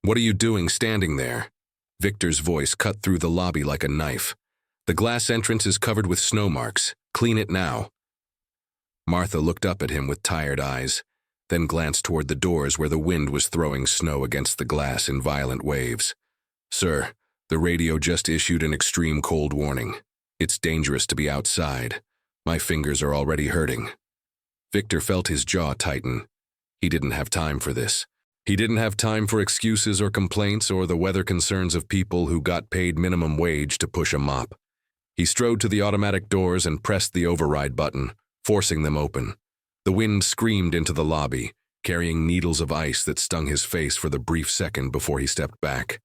"What are you doing standing there?" Victor's voice cut through the lobby like a knife. "The glass entrance is covered with snow marks. Clean it now." Martha looked up at him with tired eyes, then glanced toward the doors where the wind was throwing snow against the glass in violent waves. "Sir, the radio just issued an extreme cold warning. It's dangerous to be outside. My fingers are already hurting." Victor felt his jaw tighten. He didn't have time for this. He didn't have time for excuses or complaints or the weather concerns of people who got paid minimum wage to push a mop. He strode to the automatic doors and pressed the override button, forcing them open. The wind screamed into the lobby, carrying needles of ice that stung his face for the brief second before he stepped back.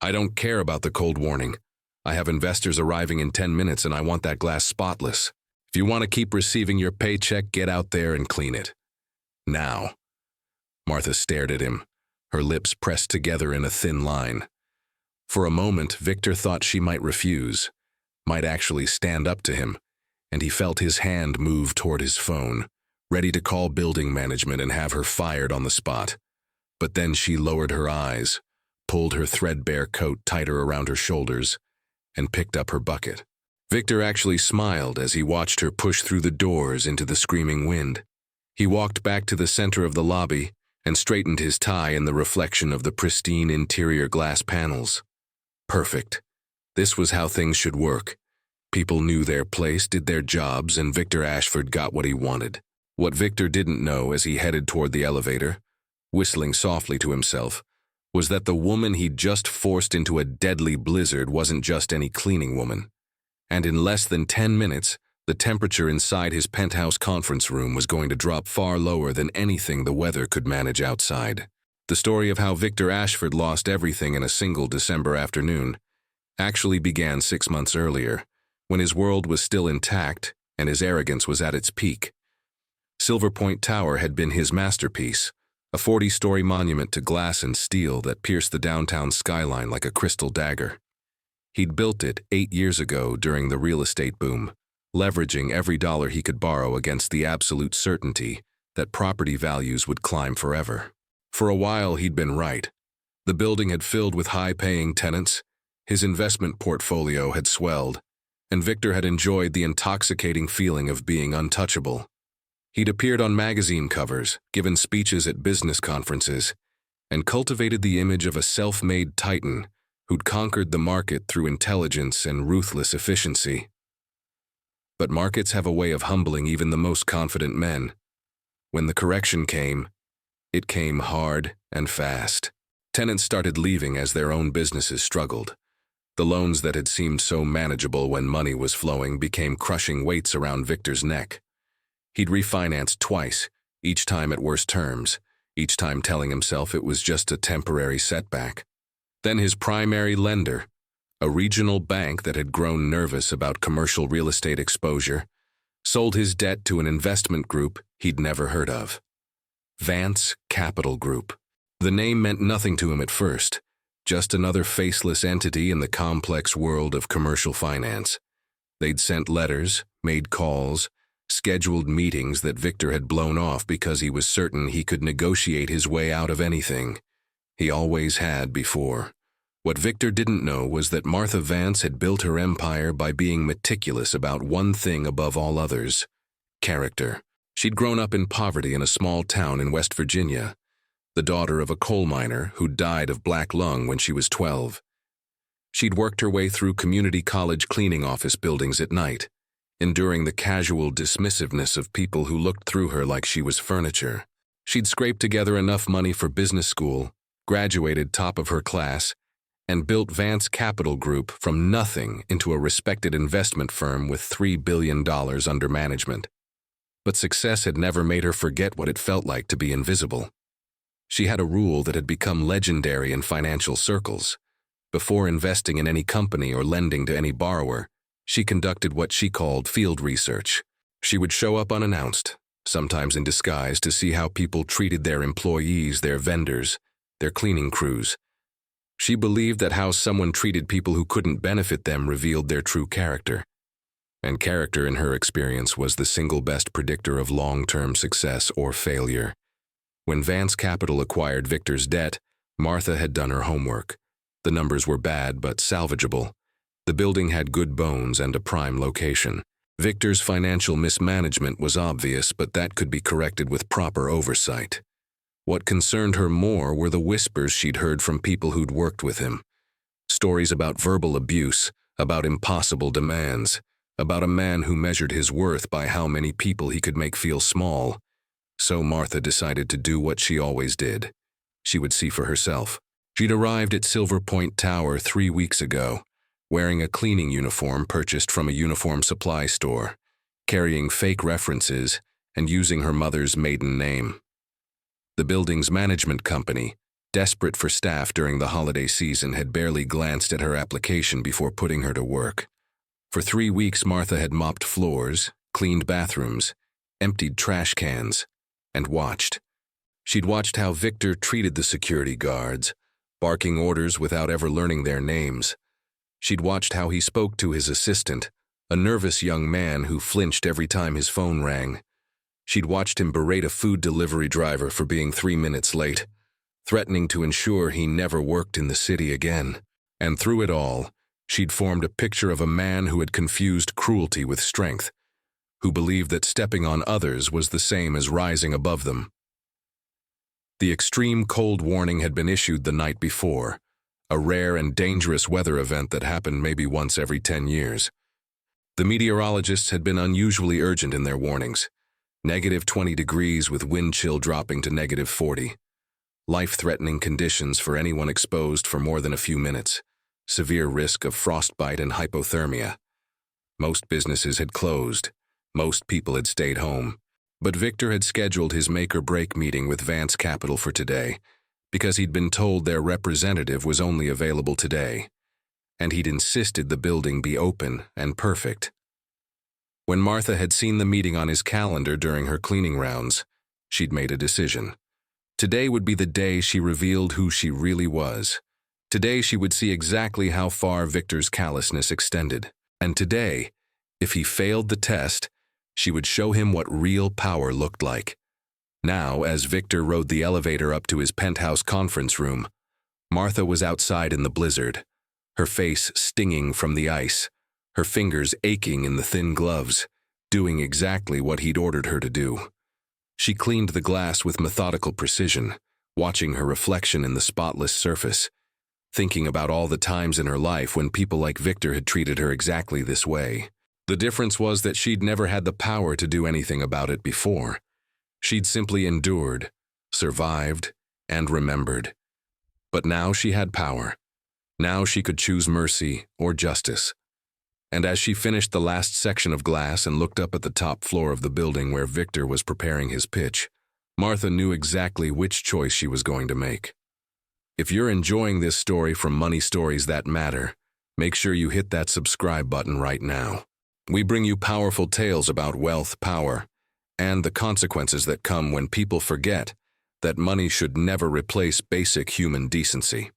"I don't care about the cold warning. I have investors arriving in 10 minutes and I want that glass spotless. If you want to keep receiving your paycheck, get out there and clean it. Now." Martha stared at him, her lips pressed together in a thin line. For a moment, Victor thought she might refuse, might actually stand up to him, and he felt his hand move toward his phone, ready to call building management and have her fired on the spot. But then she lowered her eyes, pulled her threadbare coat tighter around her shoulders, and picked up her bucket. Victor actually smiled as he watched her push through the doors into the screaming wind. He walked back to the center of the lobby and straightened his tie in the reflection of the pristine interior glass panels. Perfect. This was how things should work. People knew their place, did their jobs, and Victor Ashford got what he wanted. What Victor didn't know as he headed toward the elevator, whistling softly to himself, was that the woman he'd just forced into a deadly blizzard wasn't just any cleaning woman. And in less than 10 minutes, the temperature inside his penthouse conference room was going to drop far lower than anything the weather could manage outside. The story of how Victor Ashford lost everything in a single December afternoon actually began 6 months earlier, when his world was still intact and his arrogance was at its peak. Silver Point Tower had been his masterpiece, a 40-story monument to glass and steel that pierced the downtown skyline like a crystal dagger. He'd built it 8 years ago during the real estate boom, leveraging every dollar he could borrow against the absolute certainty that property values would climb forever. For a while, he'd been right. The building had filled with high-paying tenants, his investment portfolio had swelled, and Victor had enjoyed the intoxicating feeling of being untouchable. He'd appeared on magazine covers, given speeches at business conferences, and cultivated the image of a self-made titan who'd conquered the market through intelligence and ruthless efficiency. But markets have a way of humbling even the most confident men. When the correction came, it came hard and fast. Tenants started leaving as their own businesses struggled. The loans that had seemed so manageable when money was flowing became crushing weights around Victor's neck. He'd refinanced twice, each time at worse terms, each time telling himself it was just a temporary setback. Then his primary lender, a regional bank that had grown nervous about commercial real estate exposure, sold his debt to an investment group he'd never heard of. Vance Capital Group. The name meant nothing to him at first, just another faceless entity in the complex world of commercial finance. They'd sent letters, made calls, scheduled meetings that Victor had blown off because he was certain he could negotiate his way out of anything. He always had before. What Victor didn't know was that Martha Vance had built her empire by being meticulous about one thing above all others: character. She'd grown up in poverty in a small town in West Virginia, the daughter of a coal miner who died of black lung when she was 12. She'd worked her way through community college cleaning office buildings at night, enduring the casual dismissiveness of people who looked through her like she was furniture. She'd scraped together enough money for business school, graduated top of her class, and built Vance Capital Group from nothing into a respected investment firm with $3 billion under management. But success had never made her forget what it felt like to be invisible. She had a rule that had become legendary in financial circles. Before investing in any company or lending to any borrower, she conducted what she called field research. She would show up unannounced, sometimes in disguise, to see how people treated their employees, their vendors, their cleaning crews. She believed that how someone treated people who couldn't benefit them revealed their true character. And character, in her experience, was the single best predictor of long-term success or failure. When Vance Capital acquired Victor's debt, Martha had done her homework. The numbers were bad but salvageable. The building had good bones and a prime location. Victor's financial mismanagement was obvious, but that could be corrected with proper oversight. What concerned her more were the whispers she'd heard from people who'd worked with him. Stories about verbal abuse, about impossible demands, about a man who measured his worth by how many people he could make feel small. So Martha decided to do what she always did. She would see for herself. She'd arrived at Silver Point Tower 3 weeks ago, wearing a cleaning uniform purchased from a uniform supply store, carrying fake references, and using her mother's maiden name. The building's management company, desperate for staff during the holiday season, had barely glanced at her application before putting her to work. For 3 weeks, Martha had mopped floors, cleaned bathrooms, emptied trash cans, and watched. She'd watched how Victor treated the security guards, barking orders without ever learning their names. She'd watched how he spoke to his assistant, a nervous young man who flinched every time his phone rang. She'd watched him berate a food delivery driver for being 3 minutes late, threatening to ensure he never worked in the city again. And through it all, she'd formed a picture of a man who had confused cruelty with strength, who believed that stepping on others was the same as rising above them. The extreme cold warning had been issued the night before, a rare and dangerous weather event that happened maybe once every 10 years. The meteorologists had been unusually urgent in their warnings. -20 degrees with wind chill dropping to -40. Life-threatening conditions for anyone exposed for more than a few minutes. Severe risk of frostbite and hypothermia. Most businesses had closed. Most people had stayed home. But Victor had scheduled his make-or-break meeting with Vance Capital for today, because he'd been told their representative was only available today, and he'd insisted the building be open and perfect. When Martha had seen the meeting on his calendar during her cleaning rounds, she'd made a decision. Today would be the day she revealed who she really was. Today she would see exactly how far Victor's callousness extended. And today, if he failed the test, she would show him what real power looked like. Now, as Victor rode the elevator up to his penthouse conference room, Martha was outside in the blizzard, her face stinging from the ice, her fingers aching in the thin gloves, doing exactly what he'd ordered her to do. She cleaned the glass with methodical precision, watching her reflection in the spotless surface, thinking about all the times in her life when people like Victor had treated her exactly this way. The difference was that she'd never had the power to do anything about it before. She'd simply endured, survived, and remembered. But now she had power. Now she could choose mercy or justice. And as she finished the last section of glass and looked up at the top floor of the building where Victor was preparing his pitch, Martha knew exactly which choice she was going to make. If you're enjoying this story from Money Stories That Matter, make sure you hit that subscribe button right now. We bring you powerful tales about wealth, power, and the consequences that come when people forget that money should never replace basic human decency.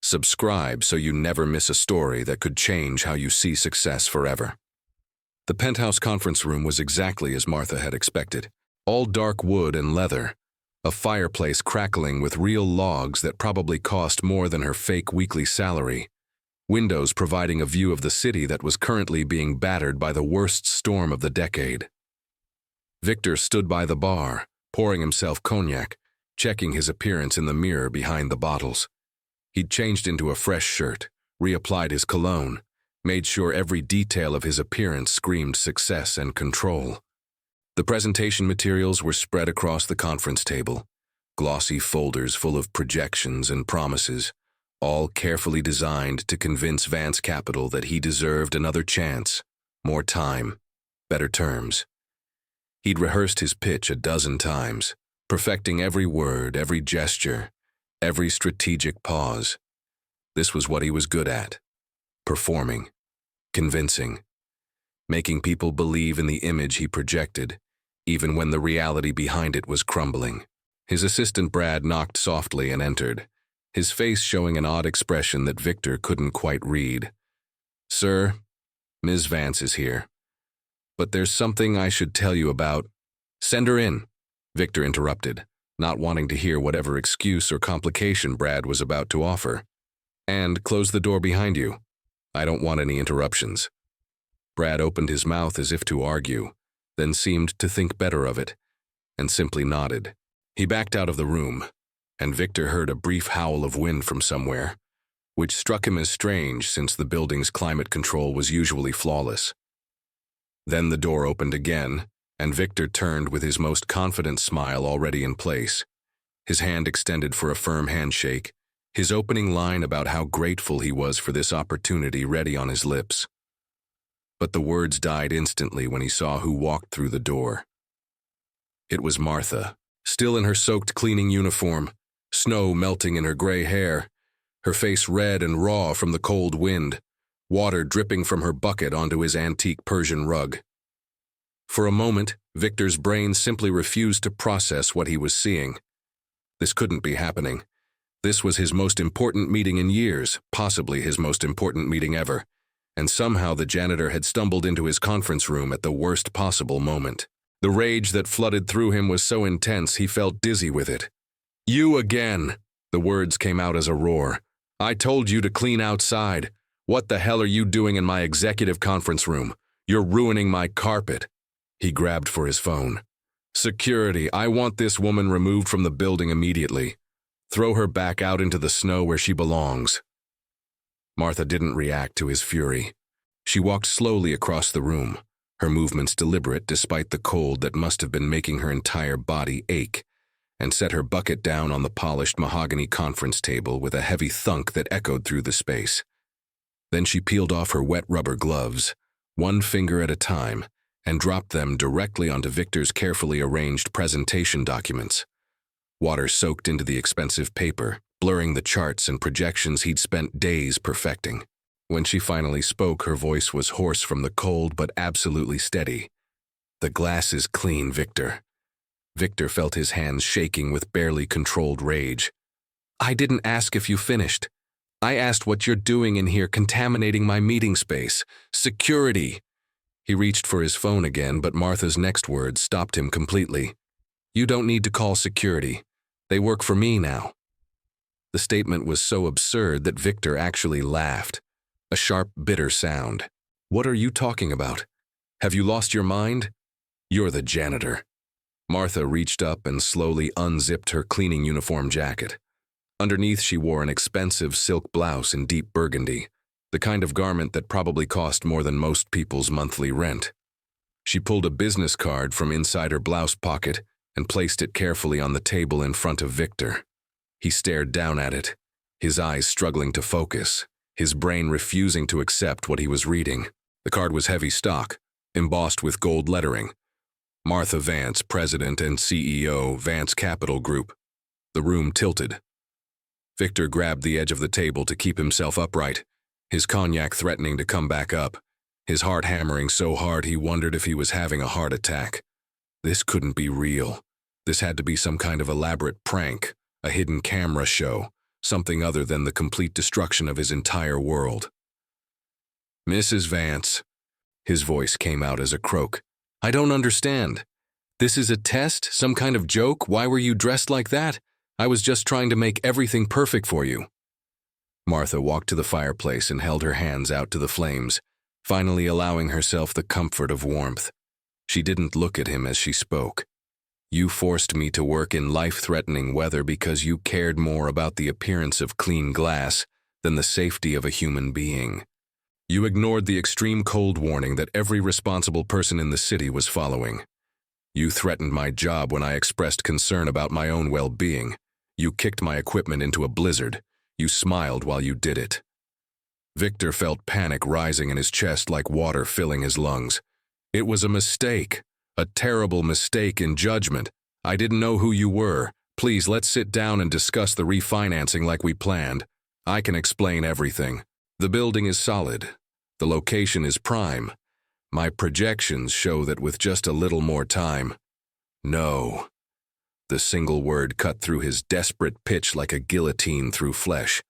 Subscribe so you never miss a story that could change how you see success forever. The penthouse conference room was exactly as Martha had expected. All dark wood and leather, a fireplace crackling with real logs that probably cost more than her fake weekly salary, windows providing a view of the city that was currently being battered by the worst storm of the decade. Victor stood by the bar, pouring himself cognac, checking his appearance in the mirror behind the bottles. He'd changed into a fresh shirt, reapplied his cologne, made sure every detail of his appearance screamed success and control. The presentation materials were spread across the conference table, glossy folders full of projections and promises, all carefully designed to convince Vance Capital that he deserved another chance, more time, better terms. He'd rehearsed his pitch a dozen times, perfecting every word, every gesture, every strategic pause. This was what he was good at: performing, convincing, making people believe in the image he projected, even when the reality behind it was crumbling. His assistant Brad knocked softly and entered, his face showing an odd expression that Victor couldn't quite read. "Sir, Ms. Vance is here. But there's something I should tell you about." "Send her in," Victor interrupted, not wanting to hear whatever excuse or complication Brad was about to offer. "And close the door behind you. I don't want any interruptions." Brad opened his mouth as if to argue, then seemed to think better of it, and simply nodded. He backed out of the room, and Victor heard a brief howl of wind from somewhere, which struck him as strange since the building's climate control was usually flawless. Then the door opened again, and Victor turned with his most confident smile already in place, his hand extended for a firm handshake, his opening line about how grateful he was for this opportunity ready on his lips. But the words died instantly when he saw who walked through the door. It was Martha, still in her soaked cleaning uniform, snow melting in her gray hair, her face red and raw from the cold wind, water dripping from her bucket onto his antique Persian rug. For a moment, Victor's brain simply refused to process what he was seeing. This couldn't be happening. This was his most important meeting in years, possibly his most important meeting ever, and somehow the janitor had stumbled into his conference room at the worst possible moment. The rage that flooded through him was so intense he felt dizzy with it. "You again!" The words came out as a roar. "I told you to clean outside. What the hell are you doing in my executive conference room? You're ruining my carpet." He grabbed for his phone. "Security, I want this woman removed from the building immediately. Throw her back out into the snow where she belongs." Martha didn't react to his fury. She walked slowly across the room, her movements deliberate despite the cold that must have been making her entire body ache, and set her bucket down on the polished mahogany conference table with a heavy thunk that echoed through the space. Then she peeled off her wet rubber gloves, one finger at a time, and dropped them directly onto Victor's carefully arranged presentation documents. Water soaked into the expensive paper, blurring the charts and projections he'd spent days perfecting. When she finally spoke, her voice was hoarse from the cold but absolutely steady. "The glass is clean, Victor." Victor felt his hands shaking with barely controlled rage. "I didn't ask if you finished. I asked what you're doing in here contaminating my meeting space. Security!" He reached for his phone again, but Martha's next words stopped him completely. "You don't need to call security. They work for me now." The statement was so absurd that Victor actually laughed. A sharp, bitter sound. "What are you talking about? Have you lost your mind? You're the janitor." Martha reached up and slowly unzipped her cleaning uniform jacket. Underneath, she wore an expensive silk blouse in deep burgundy, the kind of garment that probably cost more than most people's monthly rent. She pulled a business card from inside her blouse pocket and placed it carefully on the table in front of Victor. He stared down at it, his eyes struggling to focus, his brain refusing to accept what he was reading. The card was heavy stock, embossed with gold lettering. Martha Vance, President and CEO, Vance Capital Group. The room tilted. Victor grabbed the edge of the table to keep himself upright, his cognac threatening to come back up, his heart hammering so hard he wondered if he was having a heart attack. This couldn't be real. This had to be some kind of elaborate prank, a hidden camera show, something other than the complete destruction of his entire world. "Mrs. Vance," his voice came out as a croak, "I don't understand. This is a test? Some kind of joke? Why were you dressed like that? I was just trying to make everything perfect for you." Martha walked to the fireplace and held her hands out to the flames, finally allowing herself the comfort of warmth. She didn't look at him as she spoke. "You forced me to work in life-threatening weather because you cared more about the appearance of clean glass than the safety of a human being. You ignored the extreme cold warning that every responsible person in the city was following. You threatened my job when I expressed concern about my own well-being. You kicked my equipment into a blizzard. You smiled while you did it." Victor felt panic rising in his chest like water filling his lungs. "It was a mistake. A terrible mistake in judgment. I didn't know who you were. Please, let's sit down and discuss the refinancing like we planned. I can explain everything. The building is solid. The location is prime. My projections show that with just a little more time." "No." The single word cut through his desperate pitch like a guillotine through flesh.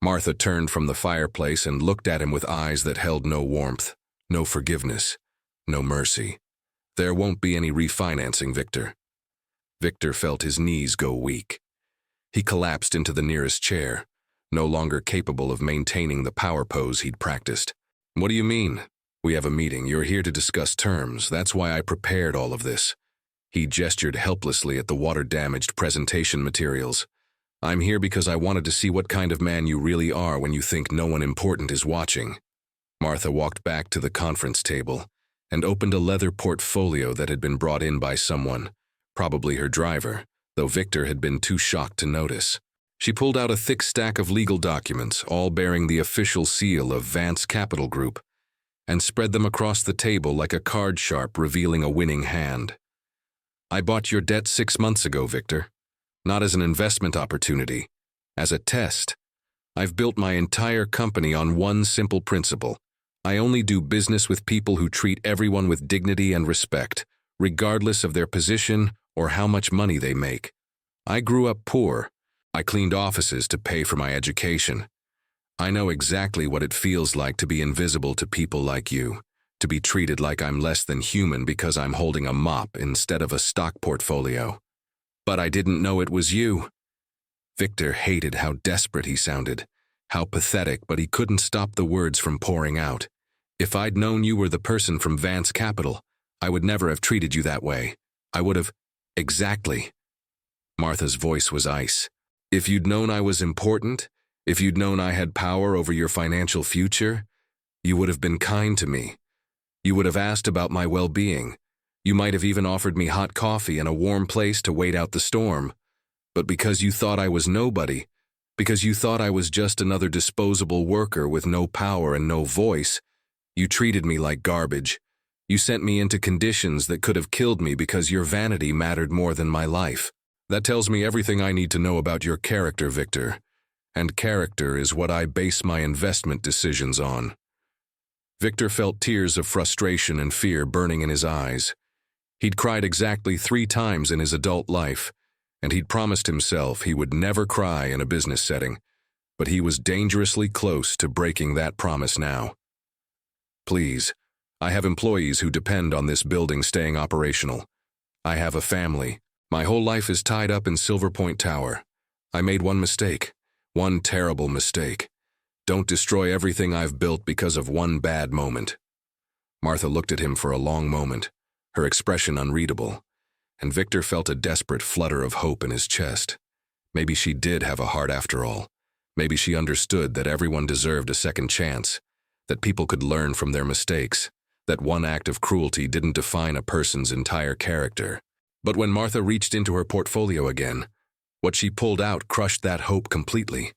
Martha turned from the fireplace and looked at him with eyes that held no warmth, no forgiveness, no mercy. "There won't be any refinancing, Victor." Victor felt his knees go weak. He collapsed into the nearest chair, no longer capable of maintaining the power pose he'd practiced. What do you mean? We have a meeting. You're here to discuss terms. That's why I prepared all of this. He gestured helplessly at the water-damaged presentation materials. I'm here because I wanted to see what kind of man you really are when you think no one important is watching. Martha walked back to the conference table and opened a leather portfolio that had been brought in by someone, probably her driver, though Victor had been too shocked to notice. She pulled out a thick stack of legal documents, all bearing the official seal of Vance Capital Group, and spread them across the table like a card sharp revealing a winning hand. I bought your debt 6 months ago, Victor. Not as an investment opportunity, as a test. I've built my entire company on one simple principle. I only do business with people who treat everyone with dignity and respect, regardless of their position or how much money they make. I grew up poor. I cleaned offices to pay for my education. I know exactly what it feels like to be invisible to people like you, to be treated like I'm less than human because I'm holding a mop instead of a stock portfolio. But I didn't know it was you. Victor hated how desperate he sounded, how pathetic, but he couldn't stop the words from pouring out. If I'd known you were the person from Vance Capital, I would never have treated you that way. I would have… Exactly. Martha's voice was ice. If you'd known I was important, if you'd known I had power over your financial future, you would have been kind to me. You would have asked about my well-being. You might have even offered me hot coffee and a warm place to wait out the storm. But because you thought I was nobody, because you thought I was just another disposable worker with no power and no voice, you treated me like garbage. You sent me into conditions that could have killed me because your vanity mattered more than my life. That tells me everything I need to know about your character, Victor. And character is what I base my investment decisions on. Victor felt tears of frustration and fear burning in his eyes. He'd cried exactly 3 times in his adult life, and he'd promised himself he would never cry in a business setting, but he was dangerously close to breaking that promise now. Please, I have employees who depend on this building staying operational. I have a family. My whole life is tied up in Silver Point Tower. I made one mistake, one terrible mistake. Don't destroy everything I've built because of one bad moment. Martha looked at him for a long moment, her expression unreadable, and Victor felt a desperate flutter of hope in his chest. Maybe she did have a heart after all. Maybe she understood that everyone deserved a second chance, that people could learn from their mistakes, that one act of cruelty didn't define a person's entire character. But when Martha reached into her portfolio again, what she pulled out crushed that hope completely.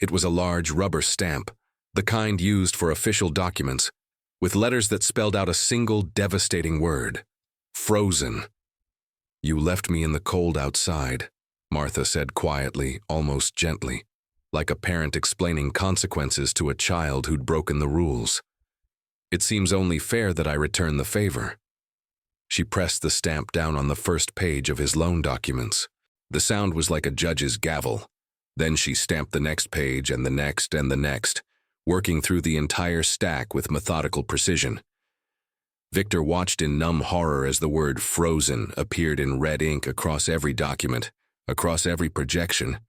It was a large rubber stamp, the kind used for official documents, with letters that spelled out a single devastating word: frozen. You left me in the cold outside, Martha said quietly, almost gently, like a parent explaining consequences to a child who'd broken the rules. It seems only fair that I return the favor. She pressed the stamp down on the first page of his loan documents. The sound was like a judge's gavel. Then she stamped the next page and the next and the next, working through the entire stack with methodical precision. Victor watched in numb horror as the word frozen appeared in red ink across every document, across every projection,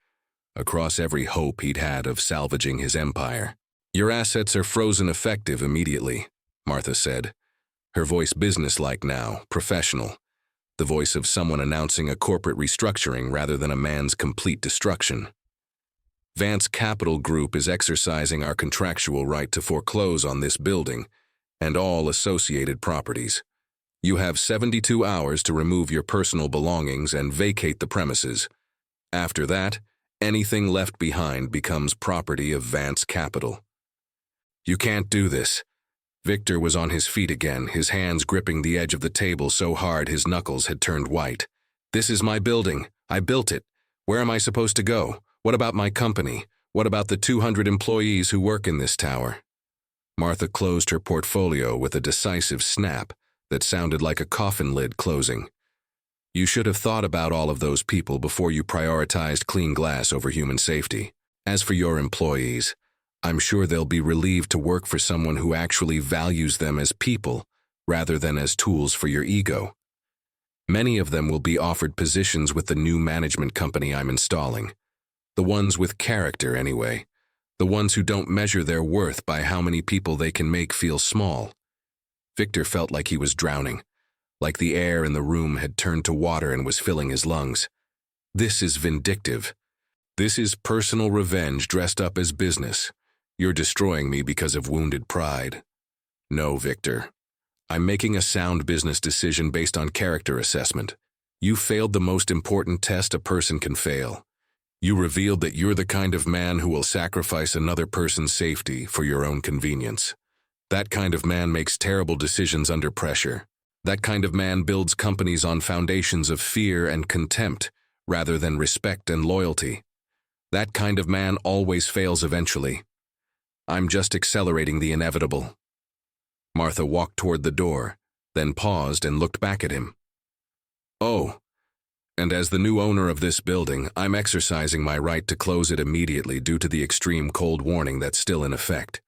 across every hope he'd had of salvaging his empire. Your assets are frozen effective immediately, Martha said, her voice businesslike now, professional, the voice of someone announcing a corporate restructuring rather than a man's complete destruction. Vance Capital Group is exercising our contractual right to foreclose on this building and all associated properties. You have 72 hours to remove your personal belongings and vacate the premises. After that, anything left behind becomes property of Vance Capital. You can't do this. Victor was on his feet again, his hands gripping the edge of the table so hard his knuckles had turned white. This is my building. I built it. Where am I supposed to go? What about my company? What about the 200 employees who work in this tower? Martha closed her portfolio with a decisive snap that sounded like a coffin lid closing. You should have thought about all of those people before you prioritized clean glass over human safety. As for your employees, I'm sure they'll be relieved to work for someone who actually values them as people rather than as tools for your ego. Many of them will be offered positions with the new management company I'm installing. The ones with character, anyway. The ones who don't measure their worth by how many people they can make feel small. Victor felt like he was drowning, like the air in the room had turned to water and was filling his lungs. This is vindictive. This is personal revenge dressed up as business. You're destroying me because of wounded pride. No, Victor. I'm making a sound business decision based on character assessment. You failed the most important test a person can fail. You revealed that you're the kind of man who will sacrifice another person's safety for your own convenience. That kind of man makes terrible decisions under pressure. That kind of man builds companies on foundations of fear and contempt rather than respect and loyalty. That kind of man always fails eventually. I'm just accelerating the inevitable. Martha walked toward the door, then paused and looked back at him. Oh, and as the new owner of this building, I'm exercising my right to close it immediately due to the extreme cold warning that's still in effect.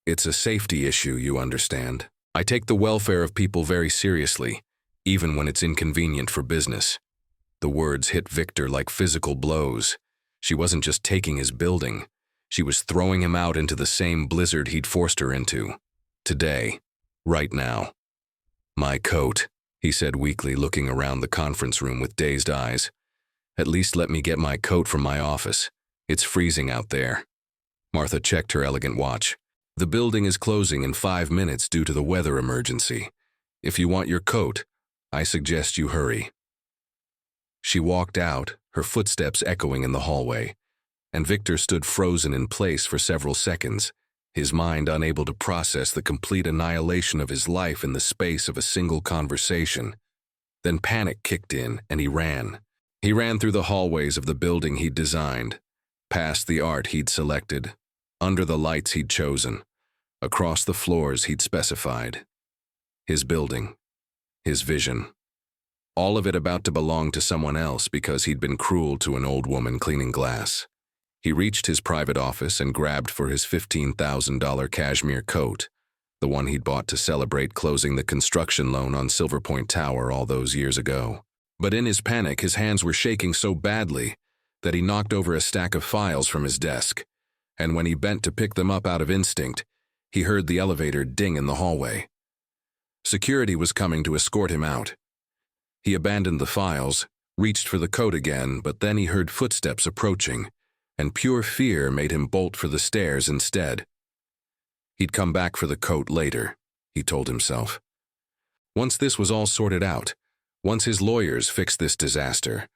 It's a safety issue, you understand. I take the welfare of people very seriously, even when it's inconvenient for business. The words hit Victor like physical blows. She wasn't just taking his building. She was throwing him out into the same blizzard he'd forced her into. Today. Right now. My coat, he said weakly, looking around the conference room with dazed eyes. At least let me get my coat from my office. It's freezing out there. Martha checked her elegant watch. The building is closing in 5 minutes due to the weather emergency. If you want your coat, I suggest you hurry. She walked out, her footsteps echoing in the hallway, and Victor stood frozen in place for several seconds, his mind unable to process the complete annihilation of his life in the space of a single conversation. Then panic kicked in, and he ran. He ran through the hallways of the building he'd designed, past the art he'd selected, under the lights he'd chosen, across the floors he'd specified. His building, his vision, all of it about to belong to someone else because he'd been cruel to an old woman cleaning glass. He reached his private office and grabbed for his $15,000 cashmere coat, the one he'd bought to celebrate closing the construction loan on Silver Point Tower all those years ago. But in his panic, his hands were shaking so badly that he knocked over a stack of files from his desk, and when he bent to pick them up out of instinct, he heard the elevator ding in the hallway. Security was coming to escort him out. He abandoned the files, reached for the coat again, but then he heard footsteps approaching, and pure fear made him bolt for the stairs instead. He'd come back for the coat later, he told himself. Once this was all sorted out, once his lawyers fixed this disaster,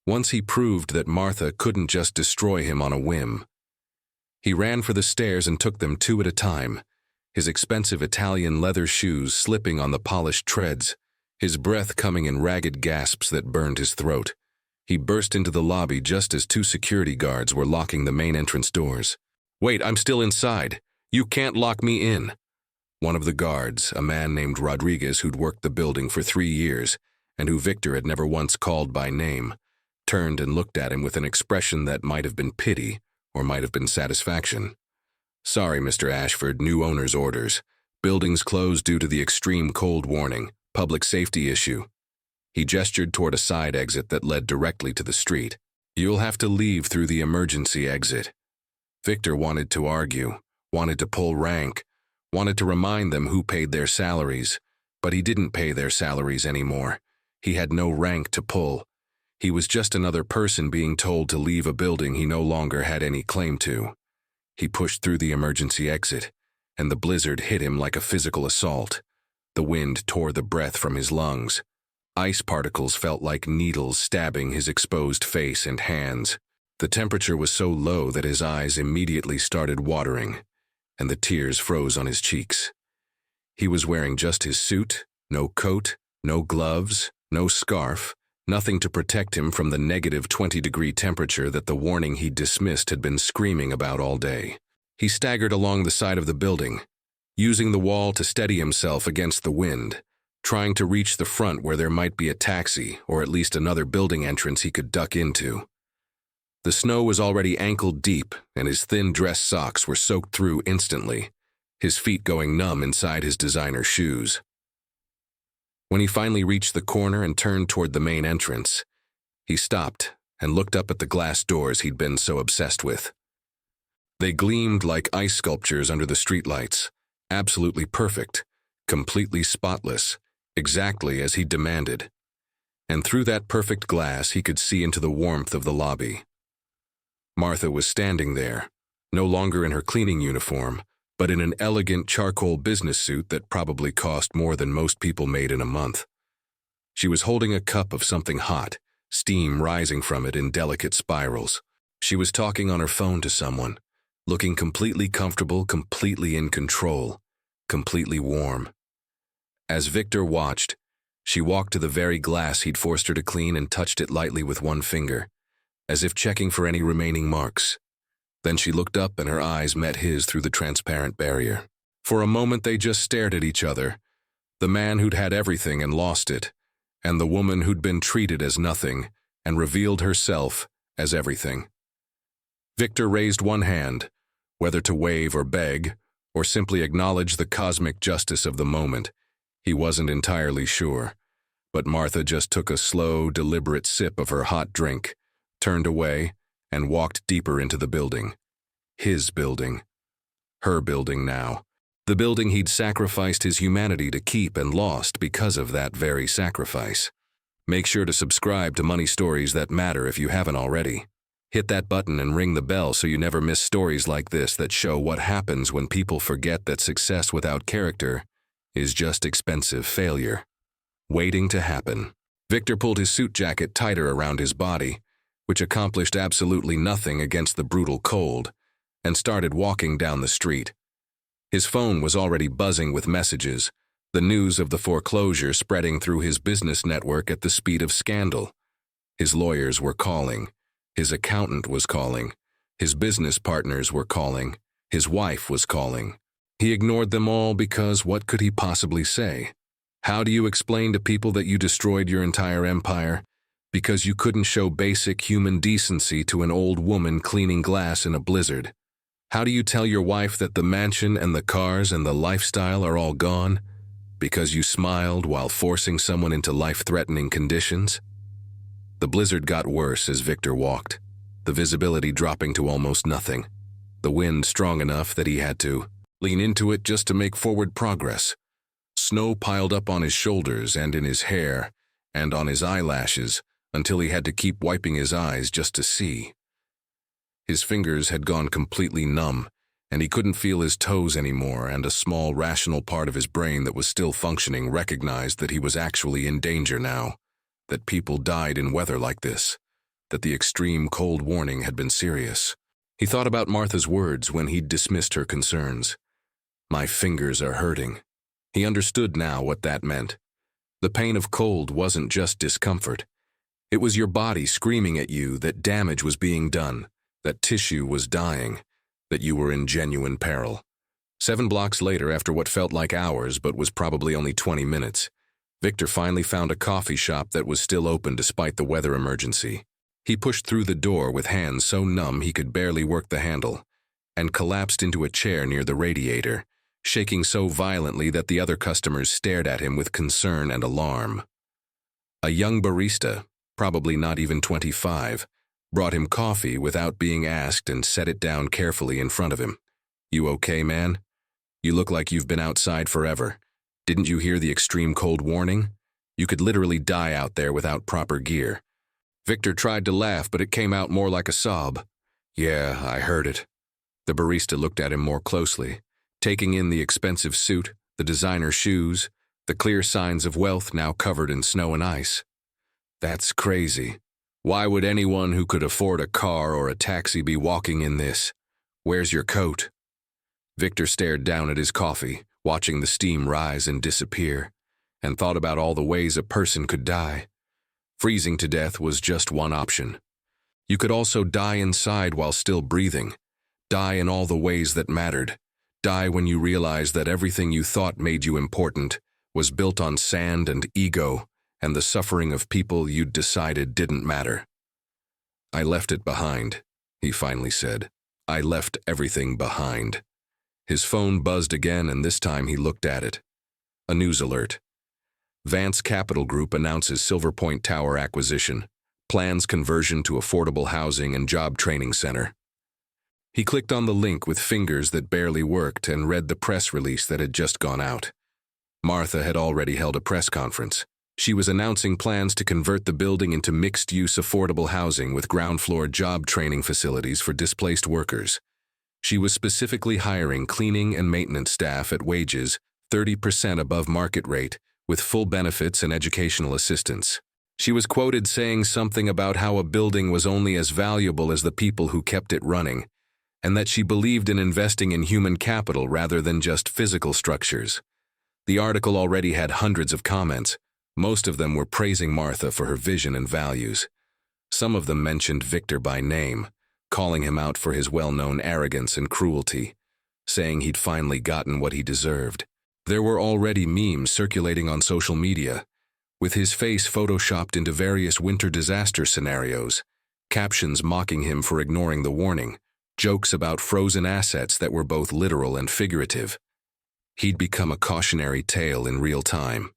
once he proved that Martha couldn't just destroy him on a whim. He ran for the stairs and took them 2 at a time, his expensive Italian leather shoes slipping on the polished treads, his breath coming in ragged gasps that burned his throat. He burst into the lobby just as 2 security guards were locking the main entrance doors. "Wait, I'm still inside. You can't lock me in." One of the guards, a man named Rodriguez who'd worked the building for 3 years and who Victor had never once called by name, turned and looked at him with an expression that might have been pity or might have been satisfaction. "Sorry, Mr. Ashford, new owner's orders. Buildings closed due to the extreme cold warning. Public safety issue." He gestured toward a side exit that led directly to the street. "You'll have to leave through the emergency exit." Victor wanted to argue, wanted to pull rank, wanted to remind them who paid their salaries, but he didn't pay their salaries anymore. He had no rank to pull. He was just another person being told to leave a building he no longer had any claim to. He pushed through the emergency exit, and the blizzard hit him like a physical assault. The wind tore the breath from his lungs. Ice particles felt like needles stabbing his exposed face and hands. The temperature was so low that his eyes immediately started watering, and the tears froze on his cheeks. He was wearing just his suit, no coat, no gloves, no scarf, nothing to protect him from the negative 20-degree temperature that the warning he dismissed had been screaming about all day. He staggered along the side of the building, using the wall to steady himself against the wind, trying to reach the front where there might be a taxi or at least another building entrance he could duck into. The snow was already ankle-deep, and his thin dress socks were soaked through instantly, his feet going numb inside his designer shoes. When he finally reached the corner and turned toward the main entrance, he stopped and looked up at the glass doors he'd been so obsessed with. They gleamed like ice sculptures under the streetlights, absolutely perfect, completely spotless, exactly as he demanded. And through that perfect glass he could see into the warmth of the lobby. Martha was standing there, no longer in her cleaning uniform, but in an elegant charcoal business suit that probably cost more than most people made in a month. She was holding a cup of something hot, steam rising from it in delicate spirals. She was talking on her phone to someone, looking completely comfortable, completely in control, completely warm. As Victor watched, she walked to the very glass he'd forced her to clean and touched it lightly with one finger, as if checking for any remaining marks. Then she looked up and her eyes met his through the transparent barrier. For a moment they just stared at each other, the man who'd had everything and lost it, and the woman who'd been treated as nothing and revealed herself as everything. Victor raised one hand, whether to wave or beg, or simply acknowledge the cosmic justice of the moment. He wasn't entirely sure, but Martha just took a slow, deliberate sip of her hot drink, turned away, and walked deeper into the building. His building. Her building now. The building he'd sacrificed his humanity to keep and lost because of that very sacrifice. Make sure to subscribe to Money Stories That Matter if you haven't already. Hit that button and ring the bell so you never miss stories like this that show what happens when people forget that success without character is just expensive failure, waiting to happen. Victor pulled his suit jacket tighter around his body, which accomplished absolutely nothing against the brutal cold, and started walking down the street. His phone was already buzzing with messages, the news of the foreclosure spreading through his business network at the speed of scandal. His lawyers were calling, his accountant was calling, his business partners were calling, his wife was calling. He ignored them all because what could he possibly say? How do you explain to people that you destroyed your entire empire because you couldn't show basic human decency to an old woman cleaning glass in a blizzard? How do you tell your wife that the mansion and the cars and the lifestyle are all gone because you smiled while forcing someone into life-threatening conditions? The blizzard got worse as Victor walked, the visibility dropping to almost nothing, the wind strong enough that he had to lean into it just to make forward progress. Snow piled up on his shoulders and in his hair and on his eyelashes until he had to keep wiping his eyes just to see. His fingers had gone completely numb, and he couldn't feel his toes anymore, and a small rational part of his brain that was still functioning recognized that he was actually in danger now, that people died in weather like this, that the extreme cold warning had been serious. He thought about Martha's words when he'd dismissed her concerns. My fingers are hurting. He understood now what that meant. The pain of cold wasn't just discomfort. It was your body screaming at you that damage was being done, that tissue was dying, that you were in genuine peril. 7 blocks later, after what felt like hours but was probably only 20 minutes, Victor finally found a coffee shop that was still open despite the weather emergency. He pushed through the door with hands so numb he could barely work the handle, and collapsed into a chair near the radiator, shaking so violently that the other customers stared at him with concern and alarm. A young barista, probably not even 25, brought him coffee without being asked and set it down carefully in front of him. You okay, man? You look like you've been outside forever. Didn't you hear the extreme cold warning? You could literally die out there without proper gear. Victor tried to laugh, but it came out more like a sob. Yeah, I heard it. The barista looked at him more closely, taking in the expensive suit, the designer shoes, the clear signs of wealth now covered in snow and ice. That's crazy. Why would anyone who could afford a car or a taxi be walking in this? Where's your coat? Victor stared down at his coffee, watching the steam rise and disappear, and thought about all the ways a person could die. Freezing to death was just one option. You could also die inside while still breathing, die in all the ways that mattered, die when you realized that everything you thought made you important was built on sand and ego and the suffering of people you'd decided didn't matter. I left it behind, he finally said. I left everything behind. His phone buzzed again, and this time he looked at it. A news alert. Vance Capital Group announces Silver Point Tower acquisition, plans conversion to affordable housing and job training center. He clicked on the link with fingers that barely worked and read the press release that had just gone out. Martha had already held a press conference. She was announcing plans to convert the building into mixed-use affordable housing with ground-floor job training facilities for displaced workers. She was specifically hiring cleaning and maintenance staff at wages 30% above market rate, with full benefits and educational assistance. She was quoted saying something about how a building was only as valuable as the people who kept it running, and that she believed in investing in human capital rather than just physical structures. The article already had hundreds of comments. Most of them were praising Martha for her vision and values. Some of them mentioned Victor by name, calling him out for his well-known arrogance and cruelty, saying he'd finally gotten what he deserved. There were already memes circulating on social media, with his face photoshopped into various winter disaster scenarios, captions mocking him for ignoring the warning, jokes about frozen assets that were both literal and figurative. He'd become a cautionary tale in real time,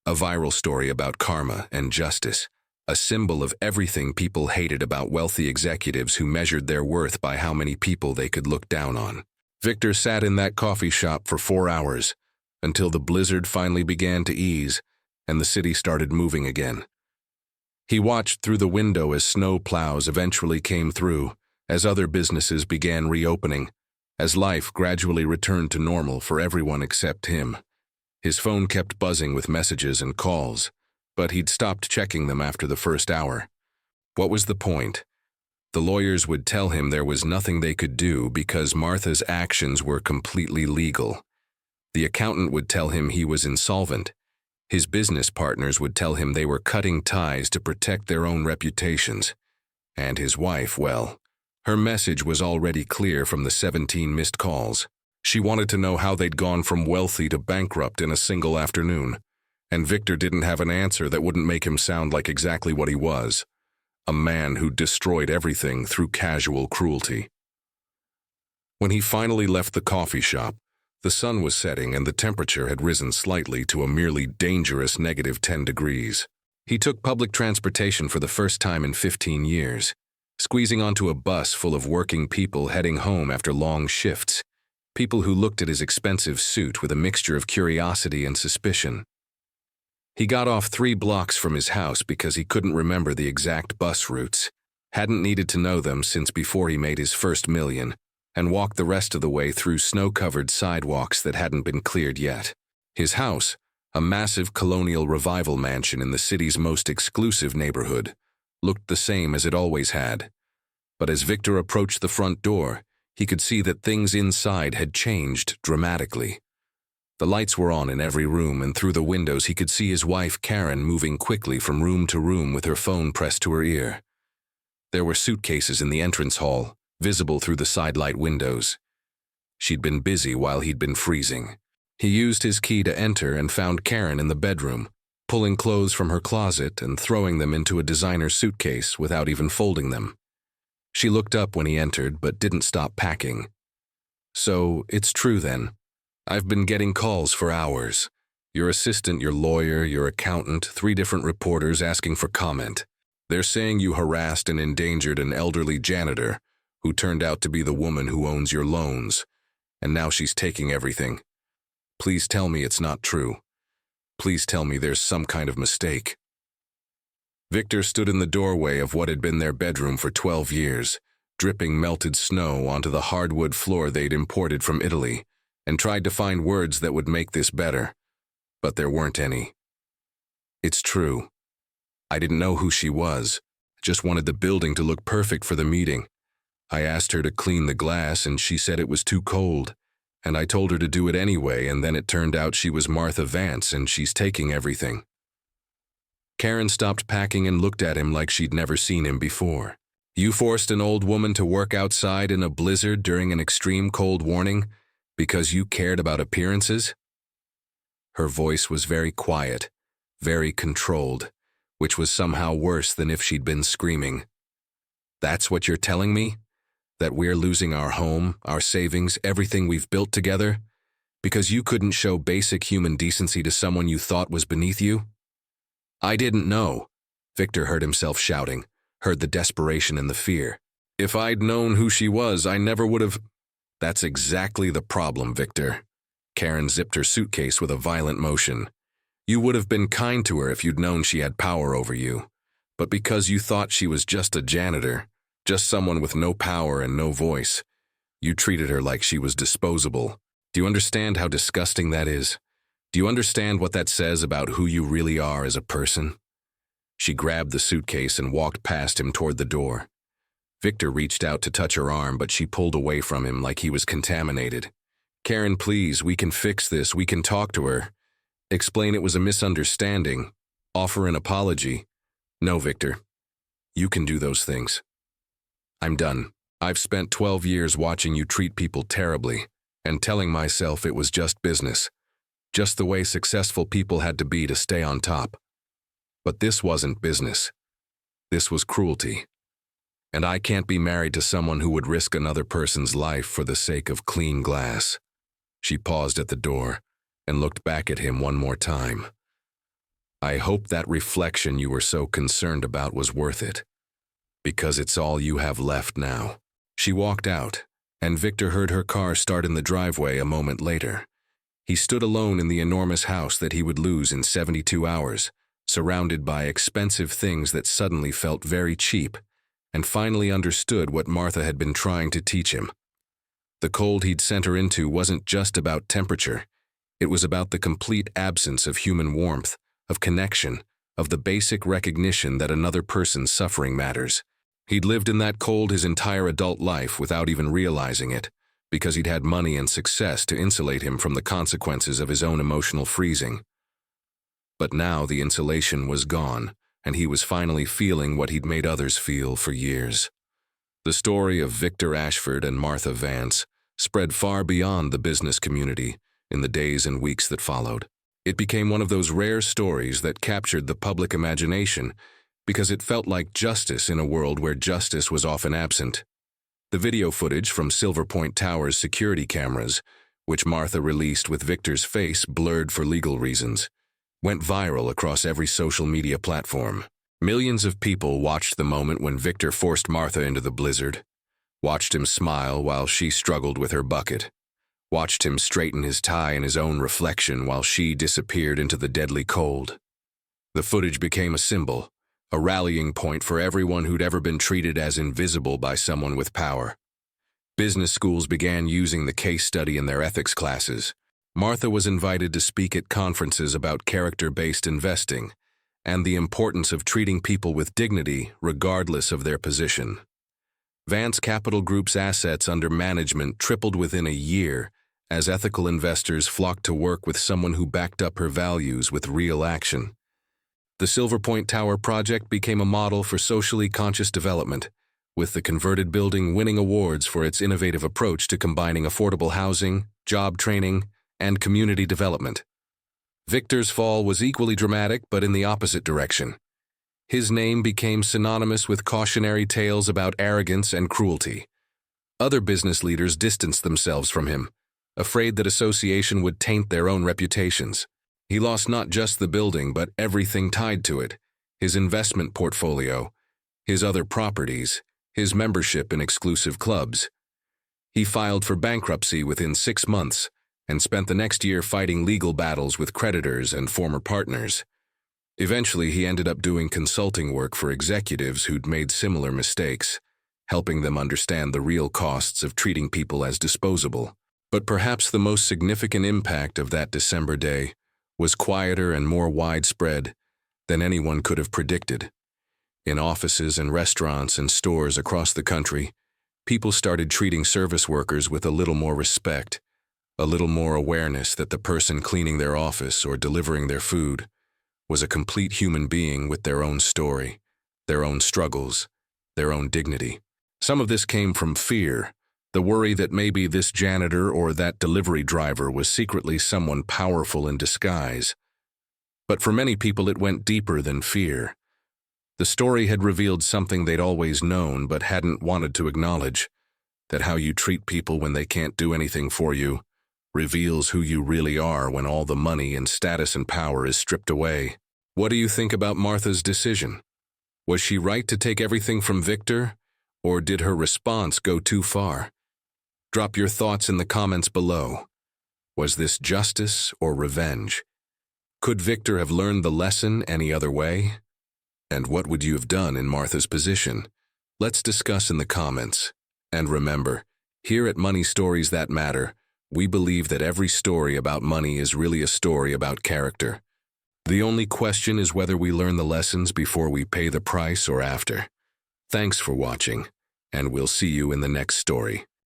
a viral story about karma and justice, a symbol of everything people hated about wealthy executives who measured their worth by how many people they could look down on. Victor sat in that coffee shop for 4 hours, until the blizzard finally began to ease and the city started moving again. He watched through the window as snow plows eventually came through, as other businesses began reopening, as life gradually returned to normal for everyone except him. His phone kept buzzing with messages and calls, but he'd stopped checking them after the first hour. What was the point? The lawyers would tell him there was nothing they could do because Martha's actions were completely legal. The accountant would tell him he was insolvent. His business partners would tell him they were cutting ties to protect their own reputations. And his wife, well, her message was already clear from the 17 missed calls. She wanted to know how they'd gone from wealthy to bankrupt in a single afternoon. And Victor didn't have an answer that wouldn't make him sound like exactly what he was, a man who destroyed everything through casual cruelty. When he finally left the coffee shop, the sun was setting and the temperature had risen slightly to a merely dangerous -10 degrees. He took public transportation for the first time in 15 years, squeezing onto a bus full of working people heading home after long shifts, people who looked at his expensive suit with a mixture of curiosity and suspicion. He got off 3 blocks from his house because he couldn't remember the exact bus routes, hadn't needed to know them since before he made his first million, and walked the rest of the way through snow-covered sidewalks that hadn't been cleared yet. His house, a massive colonial revival mansion in the city's most exclusive neighborhood, looked the same as it always had. But as Victor approached the front door, he could see that things inside had changed dramatically. The lights were on in every room, and through the windows he could see his wife Karen moving quickly from room to room with her phone pressed to her ear. There were suitcases in the entrance hall, visible through the sidelight windows. She'd been busy while he'd been freezing. He used his key to enter and found Karen in the bedroom, pulling clothes from her closet and throwing them into a designer suitcase without even folding them. She looked up when he entered but didn't stop packing. "So, it's true then. I've been getting calls for hours. Your assistant, your lawyer, your accountant, 3 different reporters asking for comment. They're saying you harassed and endangered an elderly janitor who turned out to be the woman who owns your loans, and now she's taking everything. Please tell me it's not true. Please tell me there's some kind of mistake." Victor stood in the doorway of what had been their bedroom for 12 years, dripping melted snow onto the hardwood floor they'd imported from Italy, and tried to find words that would make this better, but there weren't any. "It's true. I didn't know who she was. Just wanted the building to look perfect for the meeting. I asked her to clean the glass and she said it was too cold, and I told her to do it anyway, and then it turned out she was Martha Vance and she's taking everything." Karen stopped packing and looked at him like she'd never seen him before. "You forced an old woman to work outside in a blizzard during an extreme cold warning because you cared about appearances?" Her voice was very quiet, very controlled, which was somehow worse than if she'd been screaming. "That's what you're telling me? That we're losing our home, our savings, everything we've built together, because you couldn't show basic human decency to someone you thought was beneath you?" I didn't know. Victor heard himself shouting, heard the desperation and the fear. If I'd known who she was, I never would have. That's exactly the problem, Victor. Karen zipped her suitcase with a violent motion. You would have been kind to her if you'd known she had power over you. But because you thought she was just a janitor, just someone with no power and no voice, you treated her like she was disposable. Do you understand how disgusting that is? Do you understand what that says about who you really are as a person? She grabbed the suitcase and walked past him toward the door. Victor reached out to touch her arm, but she pulled away from him like he was contaminated. Karen, please, we can fix this. We can talk to her. Explain it was a misunderstanding. Offer an apology. No, Victor. You can do those things. I'm done. I've spent 12 years watching you treat people terribly and telling myself it was just business, just the way successful people had to be to stay on top. But this wasn't business. This was cruelty. And I can't be married to someone who would risk another person's life for the sake of clean glass. She paused at the door and looked back at him one more time. I hope that reflection you were so concerned about was worth it, because it's all you have left now. She walked out, and Victor heard her car start in the driveway a moment later. He stood alone in the enormous house that he would lose in 72 hours, surrounded by expensive things that suddenly felt very cheap, and finally understood what Martha had been trying to teach him. The cold he'd sent her into wasn't just about temperature. It was about the complete absence of human warmth, of connection, of the basic recognition that another person's suffering matters. He'd lived in that cold his entire adult life without even realizing it, because he'd had money and success to insulate him from the consequences of his own emotional freezing. But now the insulation was gone, and he was finally feeling what he'd made others feel for years. The story of Victor Ashford and Martha Vance spread far beyond the business community in the days and weeks that followed. It became one of those rare stories that captured the public imagination because it felt like justice in a world where justice was often absent. The video footage from Silver Point Tower's security cameras, which Martha released with Victor's face blurred for legal reasons, went viral across every social media platform. Millions of people watched the moment when Victor forced Martha into the blizzard, watched him smile while she struggled with her bucket, watched him straighten his tie in his own reflection while she disappeared into the deadly cold. The footage became a symbol, a rallying point for everyone who'd ever been treated as invisible by someone with power. Business schools began using the case study in their ethics classes. Martha was invited to speak at conferences about character-based investing and the importance of treating people with dignity regardless of their position. Vance Capital Group's assets under management tripled within a year as ethical investors flocked to work with someone who backed up her values with real action. The Silver Point Tower project became a model for socially conscious development, with the converted building winning awards for its innovative approach to combining affordable housing, job training, and community development. Victor's fall was equally dramatic, but in the opposite direction. His name became synonymous with cautionary tales about arrogance and cruelty. Other business leaders distanced themselves from him, afraid that association would taint their own reputations. He lost not just the building, but everything tied to it: his investment portfolio, his other properties, his membership in exclusive clubs. He filed for bankruptcy within 6 months and spent the next year fighting legal battles with creditors and former partners. Eventually, he ended up doing consulting work for executives who'd made similar mistakes, helping them understand the real costs of treating people as disposable. But perhaps the most significant impact of that December day was quieter and more widespread than anyone could have predicted. In offices and restaurants and stores across the country, people started treating service workers with a little more respect, a little more awareness that the person cleaning their office or delivering their food was a complete human being with their own story, their own struggles, their own dignity. Some of this came from fear, the worry that maybe this janitor or that delivery driver was secretly someone powerful in disguise. But for many people, it went deeper than fear. The story had revealed something they'd always known but hadn't wanted to acknowledge, that how you treat people when they can't do anything for you reveals who you really are when all the money and status and power is stripped away. What do you think about Martha's decision? Was she right to take everything from Victor, or did her response go too far? Drop your thoughts in the comments below. Was this justice or revenge? Could Victor have learned the lesson any other way? And what would you have done in Martha's position? Let's discuss in the comments. And remember, here at Money Stories That Matter, we believe that every story about money is really a story about character. The only question is whether we learn the lessons before we pay the price or after. Thanks for watching, and we'll see you in the next story.